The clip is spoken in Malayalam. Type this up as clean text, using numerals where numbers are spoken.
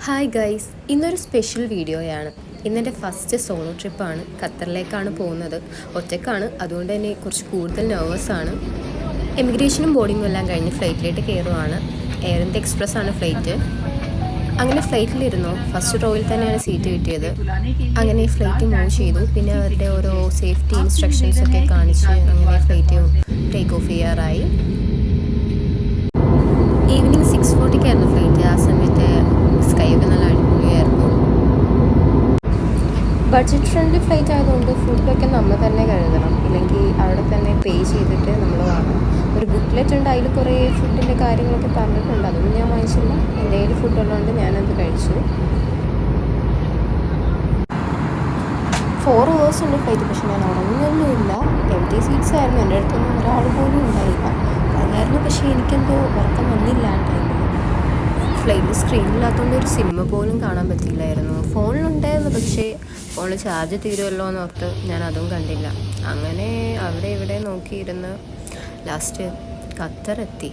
ഹായ് ഗൈസ്, ഇന്നൊരു സ്പെഷ്യൽ വീഡിയോയാണ്. ഇന്നെൻ്റെ ഫസ്റ്റ് സോളോ ട്രിപ്പാണ്. ഖത്തറിലേക്കാണ് പോകുന്നത്. ഒറ്റക്കാണ്, അതുകൊണ്ട് തന്നെ കുറച്ച് കൂടുതൽ നെർവസാണ്. എമിഗ്രേഷനും ബോർഡിങ്ങും എല്ലാം കഴിഞ്ഞ് ഫ്ലൈറ്റിലേക്ക് കയറുവാണ്. എയർ ഇന്ത്യ എക്സ്പ്രസ് ആണ് ഫ്ലൈറ്റ്. അങ്ങനെ ഫ്ലൈറ്റിലിരുന്നു. ഫസ്റ്റ് റോയിൽ തന്നെയാണ് സീറ്റ് കിട്ടിയത്. അങ്ങനെ ഫ്ലൈറ്റ് മൂവ് ചെയ്തു. പിന്നെ അവരുടെ ഓരോ സേഫ്റ്റി ഇൻസ്ട്രക്ഷൻസ് ഒക്കെ കാണിച്ച് അങ്ങനെ ഫ്ലൈറ്റ് ടേക്ക് ഓഫ് ചെയ്യാറായി. Evening 6:40 flight. ആ സമയത്ത് സ്കൈ ഒക്കെ നല്ല അടിപൊളിയായിരുന്നു. ബഡ്ജറ്റ് ഫ്രണ്ട്ലി ഫ്ലൈറ്റ് ആയതുകൊണ്ട് ഫുഡൊക്കെ നമ്മൾ തന്നെ കരുതണം, ഇല്ലെങ്കിൽ അവിടെ തന്നെ പേ ചെയ്തിട്ട് നമ്മൾ വാങ്ങണം. ഒരു ബുക്ക്ലെറ്റ് ഉണ്ട്, അതിൽ കുറേ ഫുഡിൻ്റെ കാര്യങ്ങളൊക്കെ പറഞ്ഞിട്ടുണ്ട്. അതൊന്നും ഞാൻ വാങ്ങിച്ചില്ല. എൻ്റെ കയ്യിൽ ഫുഡുള്ളതുകൊണ്ട് ഞാനത് കഴിച്ചു. 4 hours ഉണ്ട് ഫ്ലൈറ്റ്. പക്ഷെ ഞാൻ ഉറങ്ങുന്നൊന്നുമില്ല. എംപ്റ്റി സീറ്റ്സ് ആയിരുന്നു. എൻ്റെ അടുത്തൊന്നും ഒരാൾ പോലും ഉണ്ടായില്ല. അതായിരുന്നു. പക്ഷേ എനിക്കെന്തോ ഉറക്കം വന്നില്ല ആ ടൈമിൽ. ഫ്ലൈറ്റിൽ സ്ക്രീനില്ലാത്തതുകൊണ്ട് ഒരു സിനിമ പോലും കാണാൻ പറ്റില്ലായിരുന്നു. ഫോണിലുണ്ടായിരുന്നു, പക്ഷേ ഫോണിൽ ചാർജ് തീരുമല്ലോ എന്നോർത്ത് ഞാൻ അതും കണ്ടില്ല. അങ്ങനെ അവിടെ ഇവിടെ നോക്കിയിരുന്ന് ലാസ്റ്റ് ഖത്തർ എത്തി.